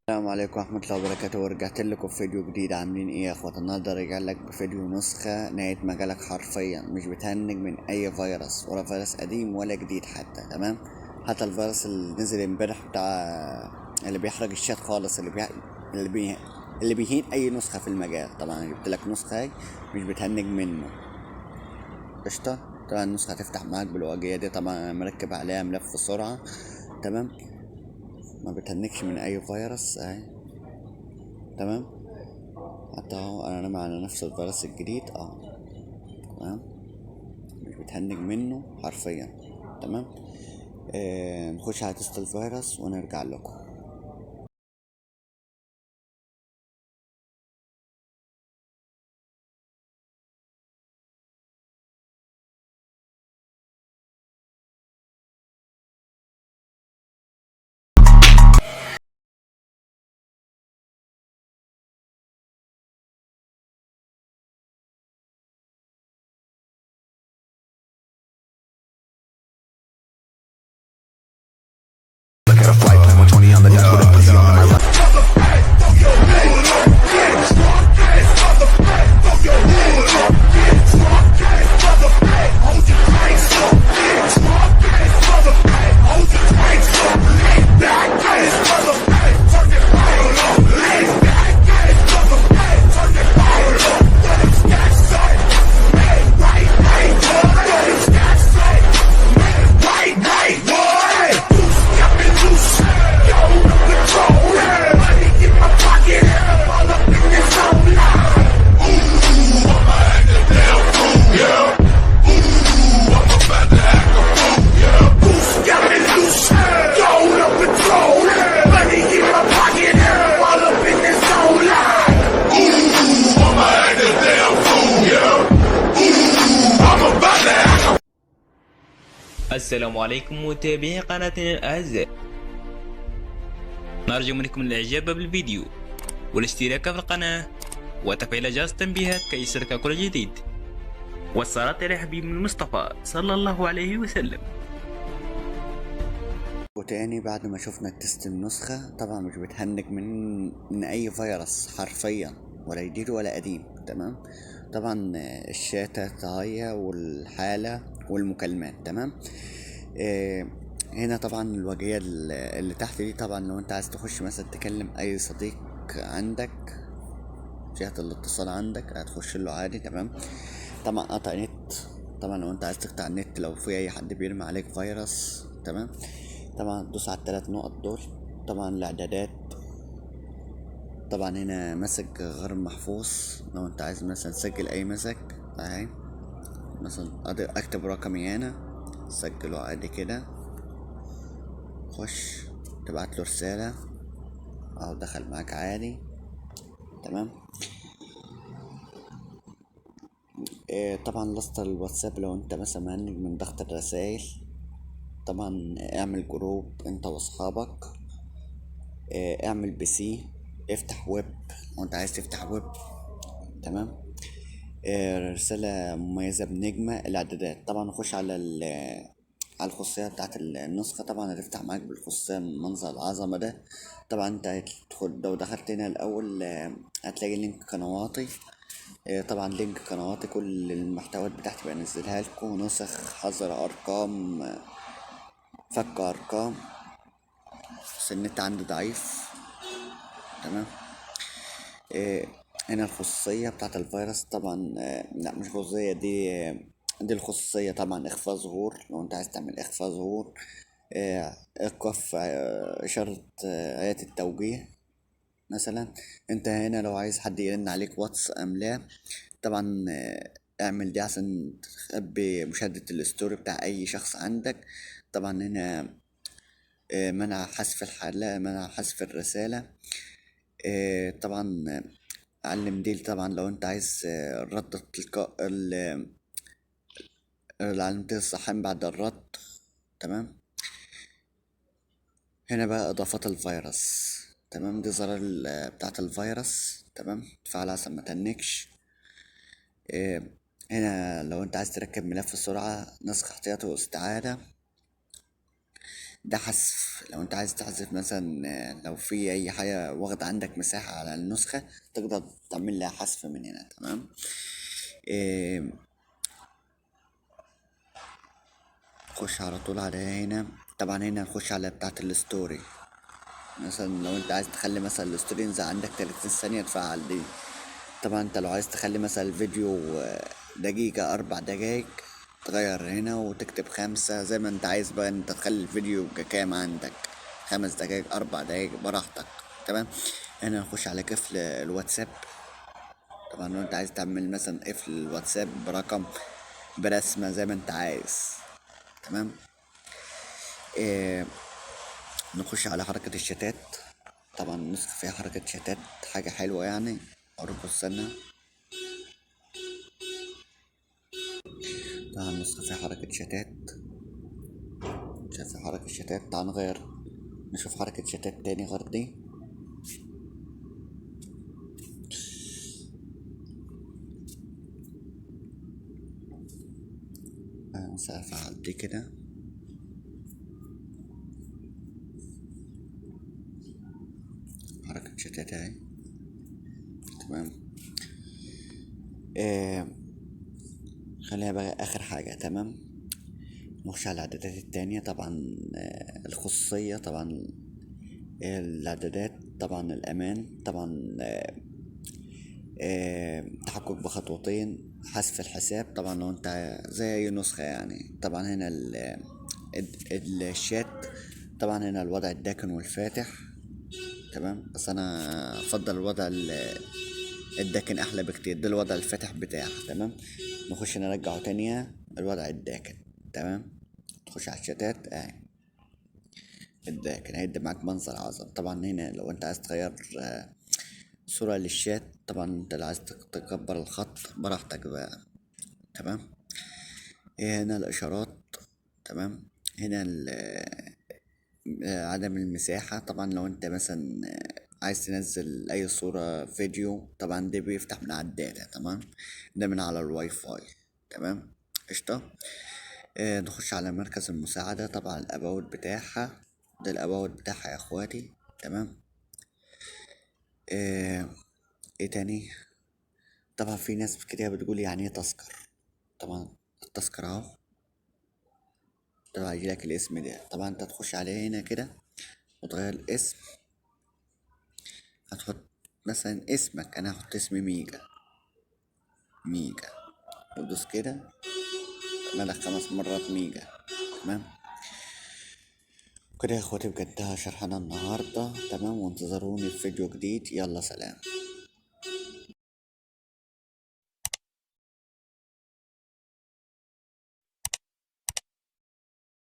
السلام عليكم ورحمة الله وبركاته، ورجعت لكم في فيديو جديد. عاملين ايه يا اخوات؟ النهارده راجع لك بفيديو نسخة نهاية مجالك حرفيا، مش بتهنج من اي فيروس ولا فيروس قديم ولا جديد حتى. تمام؟ حتى الفيروس اللي نزل امبارح بتاع اللي بيحرق الشات خالص، اللي, بي... اللي بيهين اي نسخة في المجال. طبعا جبت لك نسخة هي مش بتهنج منه. قشطة. طبعا النسخة هتفتح معاك بالواجهة دي، طبعا أنا مركب عليها ملف سرعة. تمام؟ ما بتهنكش من اي فيروس اهي. تمام؟ حتى اهو انا رامي على نفس الفيروس الجديد. تمام. مش بتهنج منه حرفيا. تمام. نخش على تست الفيروس ونرجع لكم. Look at a flight plan 120 on the dash with a pussy on my lap. السلام عليكم متابعي قناتنا الأعزاء، نرجو منكم الإعجاب بالفيديو والاشتراك في القناة وتفعيل جرس التنبيهات كي يصلك كل جديد، والصلاة على حبيب المصطفى صلى الله عليه وسلم. وتاني بعد ما شفنا التست النسخة، طبعا مش بتهنج من اي فيروس حرفيا، ولا جديد ولا قديم. تمام. طبعا الشاتات هي والحالة والمكالمات. تمام. آه، هنا طبعا الواجهة اللي تحت دي، طبعا لو انت عايز تخش مثلا تكلم اي صديق عندك، جهة الاتصال عندك هتخش له عادي. تمام. طبعا قطع نت. طبعا لو انت عايز تقطع النت، لو في اي حد بيرمي عليك فيروس. تمام. طبعا دوس على الثلاث نقط دول. طبعا الاعدادات. طبعا هنا مسج غير محفوظ، لو انت عايز مثلا تسجل اي مسج اهي، مثلا اكتب رقمي هنا، سجله عادي كده. خش تبعت له رسالة او دخل معاك عادي. تمام. طبعا لسط الواتساب، لو انت مثلا مهنج من ضغط الرسائل، طبعا اعمل جروب انت واصحابك. اعمل بي سي، افتح ويب لو انت عايز تفتح ويب. تمام. رسالة مميزة بنجمة الاعدادات. طبعا نخش على على الخصوصية بتاعت النسخة. طبعا هتفتح معاك بالخصوصية من منظر العظمة ده. طبعا انت هتدخل، لو دخلت هنا الأول هتلاقي لينك قنواتي. طبعا لينك قنواتي كل المحتويات بتاعتي بنزلها لكم، نسخ، حظر أرقام، فك أرقام، بس النت عندي ضعيف. تمام. آه، هنا الخصوصية بتاعت الفيروس. طبعا لا مش خصوصية دي. دي الخصوصية. طبعا إخفاء ظهور، لو أنت عايز تعمل إخفاء ظهور. إيقاف إشارة آيات التوجيه مثلا. أنت هنا لو عايز حد يرن عليك واتس أم لا، طبعا اعمل دي عشان تخبي مشاهدة الستوري بتاع أي شخص عندك. طبعا هنا منع حذف الحالة، منع حذف الرسالة. طبعا علم ديل. طبعا لو انت عايز الرد التلقاء العلامتين الصحيحين بعد الرد. تمام. هنا بقى اضافات الفيروس. تمام. دي زرار بتاعت الفيروس. تمام. تفعلها عشان ما تنكش. آه، هنا لو انت عايز تركب ملف سرعة، نسخ احتياطي واستعادة. ده حذف. لو انت عايز تحذف مثلا لو في اي حاجة واخدة عندك مساحة على النسخة، تقدر تعمل لها حذف من هنا. تمام. إيه، خش على طول على هنا. طبعا هنا نخش على بتاعة الستوري. مثلا لو انت عايز تخلي مثلا الستوري ينزل عندك 30 ثانية، تفعل دي. طبعا انت لو عايز تخلي مثلا الفيديو دقيقة 4 دقايق، تغير هنا وتكتب 5، زي ما انت عايز بقى انت تخلي الفيديو كام عندك، 5 دقايق 4 دقايق براحتك. تمام. هنا نخش على قفل الواتساب. طبعا لو انت عايز تعمل مثلا قفل الواتساب برقم، برسمة، زي ما انت عايز. تمام. إيه، نخش على حركة الشتات. طبعا النسخة فيها حركة شتات، حاجة حلوة يعني. أوريكوا استنى. طبعا النسخة فيها حركة شتات. شايف حركة شتات؟ تعال نغير، نشوف حركة شتات تاني غير دي. مثلا فعل دي كده. حركة شتات اهي. تمام. آه، خليها بقى آخر حاجة. تمام. نخش على الإعدادات التانية. طبعا الخصوصية. طبعا الإعدادات. طبعا الأمان. طبعا تحقق بخطوتين. حذف الحساب. طبعا لو انت زي اي نسخة يعني. طبعا هنا الشات. طبعا هنا الوضع الداكن والفاتح. تمام. بس انا افضل الوضع الداكن احلى بكتير. ده الوضع الفاتح بتاعه. تمام. نخش نرجعه تانية الوضع الداكن. تمام. تخش على الشتات اهي. الداكن هيدي معاك منظر عظم. طبعا هنا لو انت عايز تغير صورة للشات، طبعا انت لو عايز تكبر الخط براحتك بقى. تمام. هنا الإشارات. تمام. هنا عدم المساحة. طبعا لو انت مثلا عايز تنزل أي صورة فيديو، طبعا ده بيفتح من على الداتا. تمام. ده من على الواي فاي. تمام. قشطة. نخش على مركز المساعدة. طبعا الأباوت بتاعها. ده الأباوت بتاعها يا اخواتي. تمام. آه، ايه تاني؟ طبعا في ناس كتير بتقول يعني ايه تذكر. طبعا التذكرة اهو. طبعا هيجيلك الاسم ده. طبعا انت تخش عليه هنا كده وتغير الاسم. هتحط مثلا اسمك. انا هحط اسمي ميجا. ميجا. وتدوس كده ملك 5 مرات ميجا. تمام. كده يا اخواتي بجد شرحنا النهاردة. تمام. وانتظروني في فيديو جديد. يلا سلام.